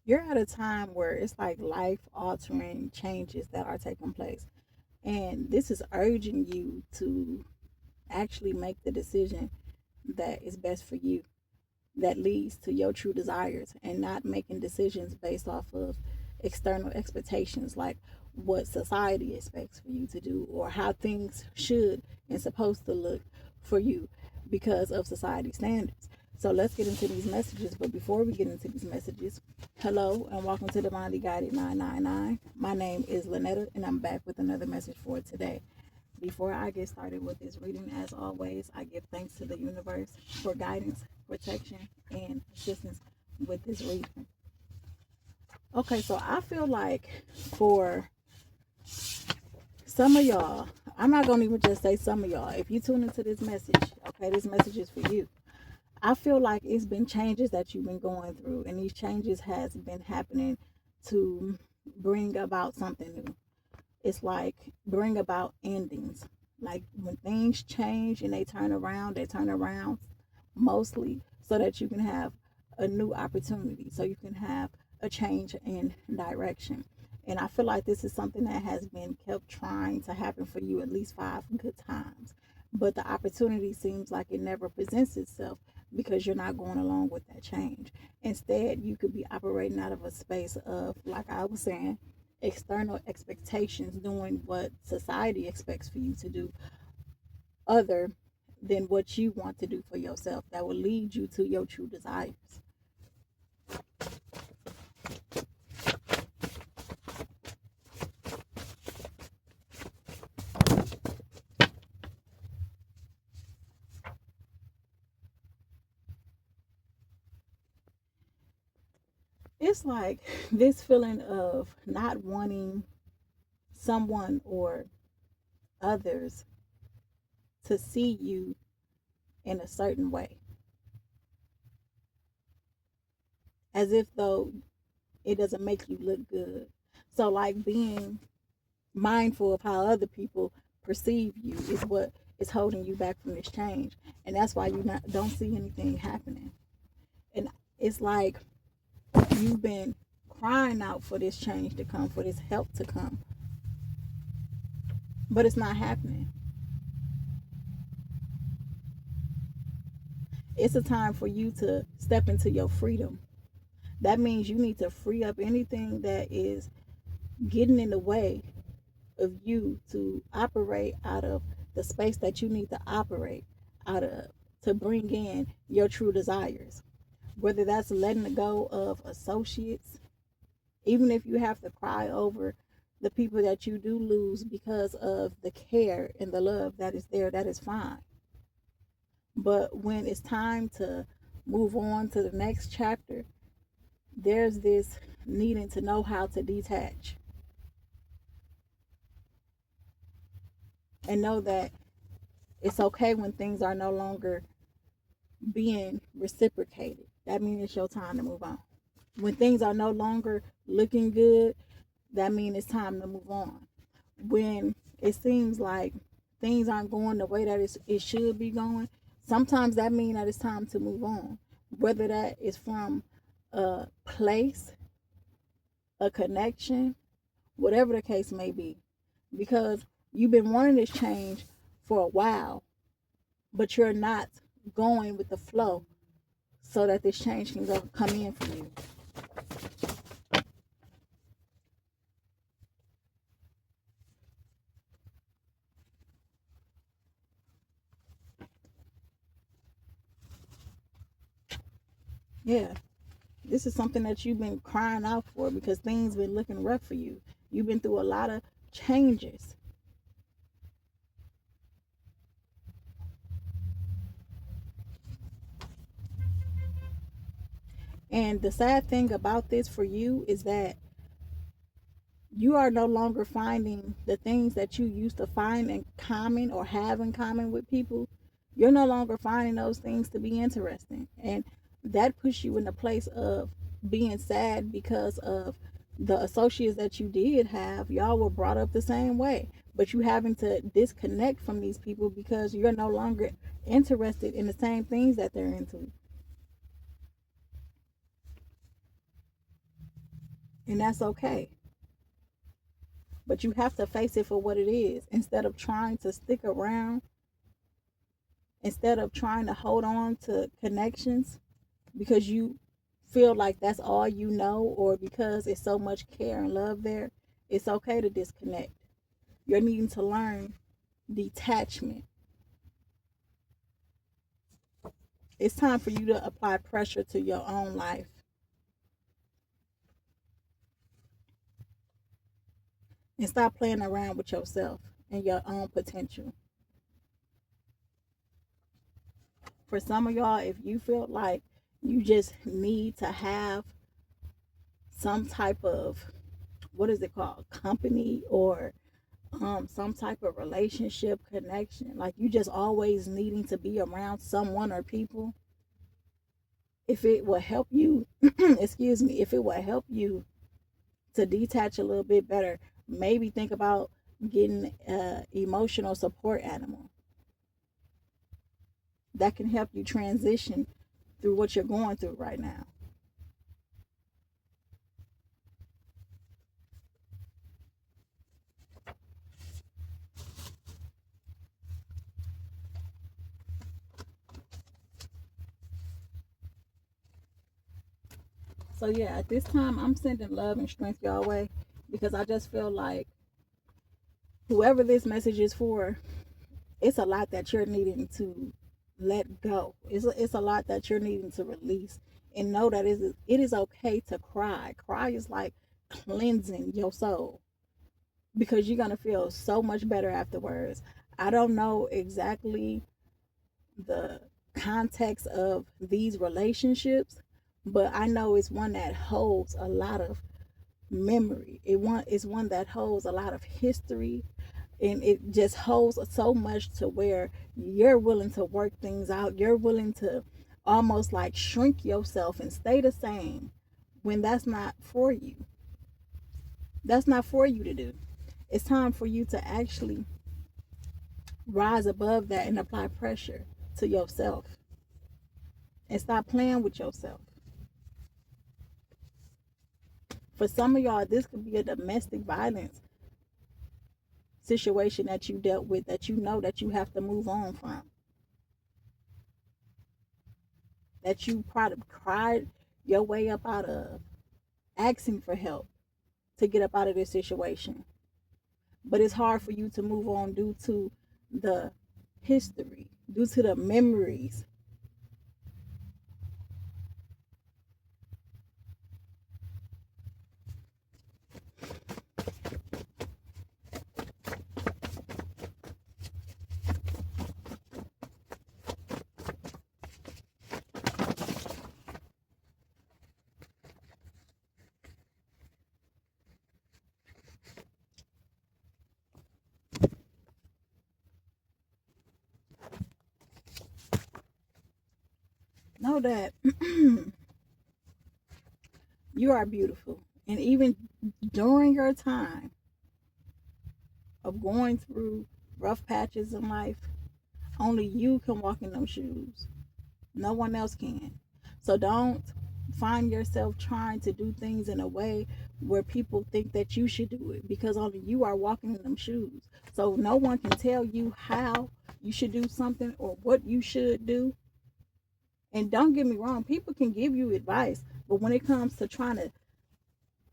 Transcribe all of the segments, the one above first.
you're at a time where it's like life altering changes that are taking place. And this is urging you to actually make the decision that is best for you, that leads to your true desires, and not making decisions based off of external expectations like what society expects for you to do or how things should and supposed to look for you because of society standards. So let's get into these messages. But before we get into these messages, hello and welcome to Divinely Guided 999. My name is Lynetta and I'm back with another message for today. Before I get started with this reading, as always, I give thanks to the universe for guidance, protection, and assistance with this reading. Okay, so I feel like for some of y'all, I'm not going to even just say some of y'all. If you tune into this message, okay, this message is for you. I feel like it's been changes that you've been going through, and these changes has been happening to bring about something new. It's like bring about endings. Like when things change and they turn around mostly so that you can have a new opportunity, so you can have a change in direction. And I feel like this is something that has been kept trying to happen for you at least 5 good times. But the opportunity seems like it never presents itself because you're not going along with that change. Instead, you could be operating out of a space of, like I was saying, external expectations, doing what society expects for you to do, other than what you want to do for yourself that will lead you to your true desires. It's like this feeling of not wanting someone or others to see you in a certain way, as if though it doesn't make you look good. So, like being mindful of how other people perceive you is what is holding you back from this change, and that's why you not don't see anything happening. And it's like you've been crying out for this change to come, for this help to come, but it's not happening. It's a time for you to step into your freedom. That means you need to free up anything that is getting in the way of you to operate out of the space that you need to operate out of, to bring in your true desires. Whether that's letting go of associates, even if you have to cry over the people that you do lose because of the care and the love that is there, that is fine. But when it's time to move on to the next chapter, there's this needing to know how to detach and know that it's okay when things are no longer being reciprocated. That means it's your time to move on. When things are no longer looking good, that means it's time to move on. When it seems like things aren't going the way that it should be going, sometimes that means that it's time to move on. Whether that is from a place, a connection, whatever the case may be. Because you've been wanting this change for a while, but you're not going with the flow so that this change can come in for you. Yeah, this is something that you've been crying out for because things been looking rough for you. You've been through a lot of changes. And the sad thing about this for you is that you are no longer finding the things that you used to find in common or have in common with people. You're no longer finding those things to be interesting. And that puts you in a place of being sad because of the associates that you did have. Y'all were brought up the same way, but you having to disconnect from these people because you're no longer interested in the same things that they're into. And that's okay. But you have to face it for what it is instead of trying to stick around, instead of trying to hold on to connections because you feel like that's all you know, or because it's so much care and love there. It's okay to disconnect. You're needing to learn detachment. It's time for you to apply pressure to your own life and stop playing around with yourself and your own potential. For some of y'all, if you feel like you just need to have some type of, what is it called, company, or some type of relationship connection, like you just always needing to be around someone or people, if it will help you excuse me, if it will help you to detach a little bit better, maybe think about getting a emotional support animal that can help you transition through what you're going through right now. So yeah, at this time I'm sending love and strength your way, because I just feel like whoever this message is for, it's a lot that you're needing to let go. It's a lot that you're needing to release, and know that it is okay to cry. Cry is like cleansing your soul, because you're going to feel so much better afterwards. I don't know exactly the context of these relationships, but I know it's one that holds a lot of memory. It's one that holds a lot of history, and it just holds so much to where you're willing to work things out. You're willing to almost like shrink yourself and stay the same when that's not for you. That's not for you to do. It's time for you to actually rise above that and apply pressure to yourself and stop playing with yourself. For some of y'all, this could be a domestic violence situation that you dealt with, that you know that you have to move on from, that you probably cried your way up out of, asking for help to get up out of this situation. But it's hard for you to move on due to the history, due to the memories. Know that you are beautiful. And even during your time of going through rough patches in life, only you can walk in those shoes. No one else can. So don't find yourself trying to do things in a way where people think that you should do it, because only you are walking in them shoes. So no one can tell you how you should do something or what you should do. And don't get me wrong, people can give you advice, but when it comes to trying to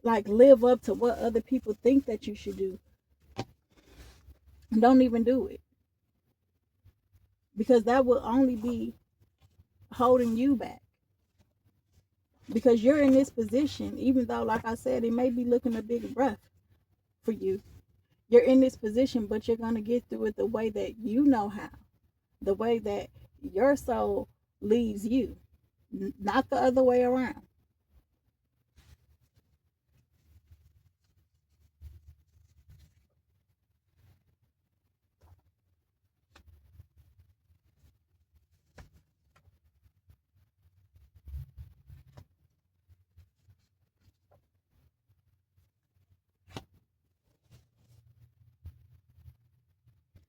like live up to what other people think that you should do, don't even do it, because that will only be holding you back. Because you're in this position, even though, like I said, it may be looking a big rough for you. You're in this position, but you're going to get through it the way that you know how, the way that your soul leads you, not the other way around.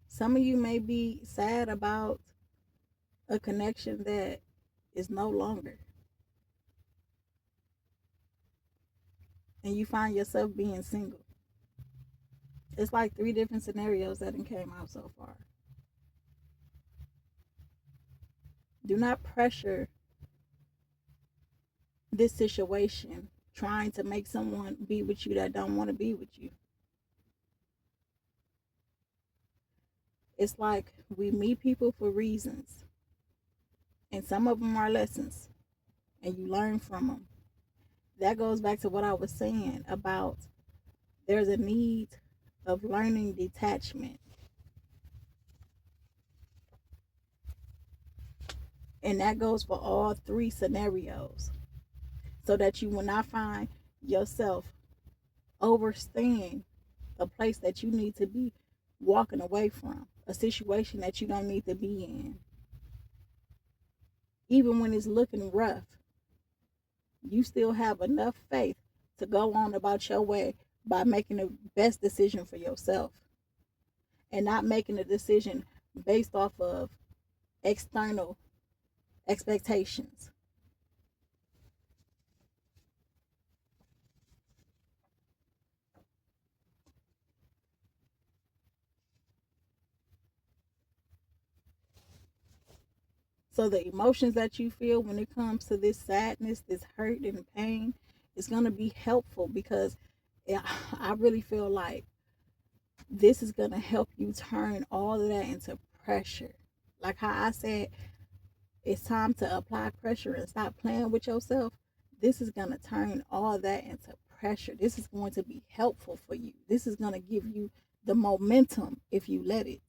Some of you may be sad about a connection that is no longer. and you find yourself being single. It's like three different scenarios that came out so far. Do not pressure this situation trying to make someone be with you that don't want to be with you. It's like we meet people for reasons, and some of them are lessons, and you learn from them. That goes back to what I was saying about there's a need of learning detachment. And that goes for all three scenarios. So that you will not find yourself overstaying a place that you need to be walking away from, a situation that you don't need to be in. Even when it's looking rough, you still have enough faith to go on about your way by making the best decision for yourself and not making a decision based off of external expectations. So the emotions that you feel when it comes to this sadness, this hurt and pain, is going to be helpful because I really feel like this is going to help you turn all of that into pressure. Like how I said, it's time to apply pressure and stop playing with yourself. This is going to turn all that into pressure. This is going to be helpful for you. This is going to give you the momentum if you let it.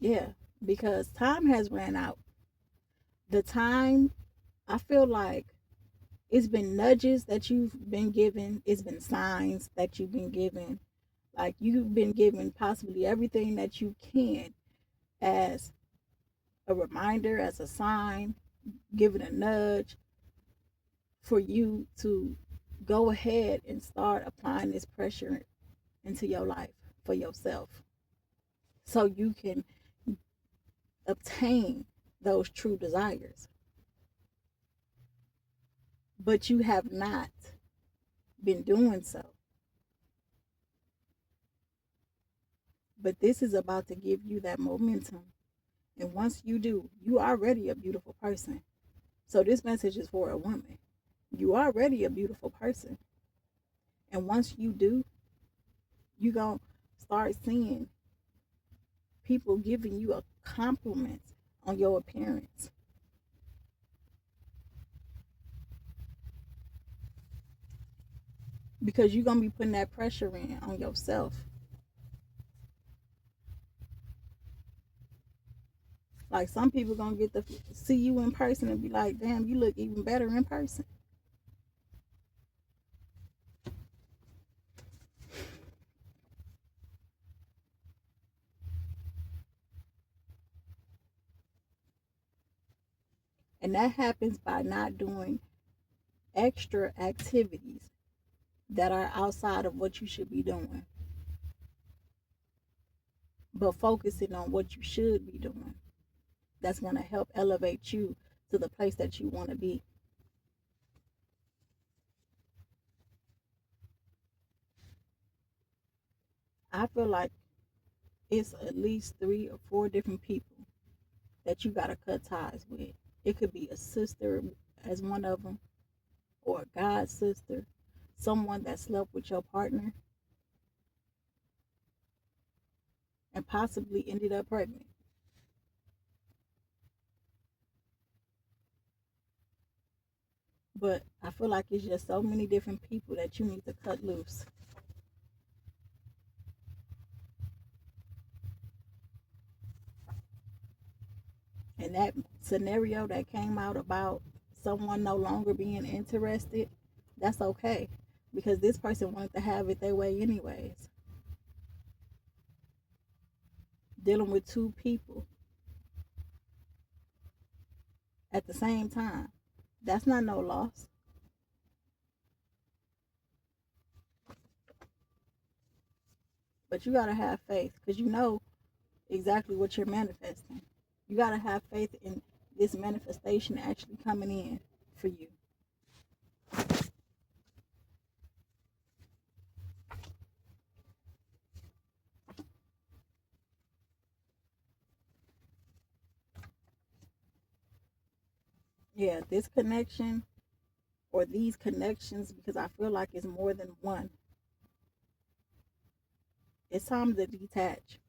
Yeah, because time has ran out. The time, I feel like it's been nudges that you've been given, it's been signs that you've been given. Like you've been given possibly everything that you can as a reminder, as a sign, given a nudge for you to go ahead and start applying this pressure into your life for yourself so you can obtain those true desires. But you have not been doing so. But this is about to give you that momentum. And once you do, you are already a beautiful person. So this message is for a woman. You are already a beautiful person. And once you do, you're going to start seeing people giving you a compliment on your appearance. Because you're going to be putting that pressure in on yourself. Like some people going to get to see you in person and be like, damn, you look even better in person. And that happens by not doing extra activities that are outside of what you should be doing, but focusing on what you should be doing. That's going to help elevate you to the place that you want to be. I feel like it's at least 3 or 4 different people that you got to cut ties with. It could be a sister as one of them, or a god sister, someone that slept with your partner and possibly ended up pregnant. But I feel like it's just so many different people that you need to cut loose. And that scenario that came out about someone no longer being interested, that's okay. Because this person wanted to have it their way anyways. dealing with two people at the same time. That's not no loss. But you got to have faith because you know exactly what you're manifesting. You got to have faith in this manifestation actually coming in for you. Yeah, this connection or these connections, because I feel like it's more than one. It's time to detach.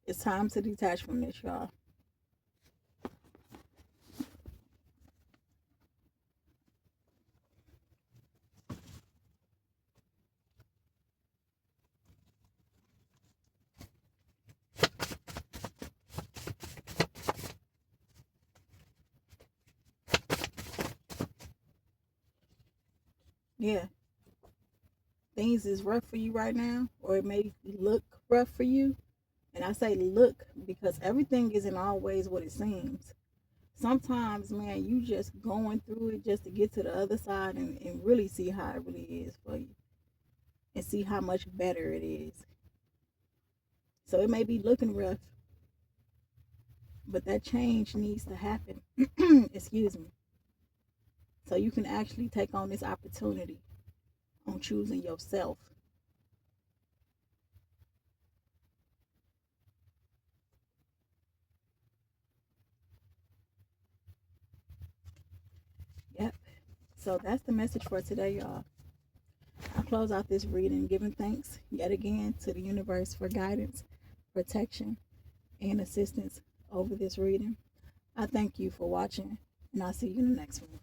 It's time to detach from this, y'all. Yeah, things is rough for you right now, or it may look rough for you. And I say look because everything isn't always what it seems. Sometimes, man, you just going through it just to get to the other side and really see how it really is for you and see how much better it is. So it may be looking rough, but that change needs to happen. Excuse me. So you can actually take on this opportunity on choosing yourself. Yep. So that's the message for today, y'all. I close out this reading giving thanks yet again to the universe for guidance, protection, and assistance over this reading. I thank you for watching, and I'll see you in the next one.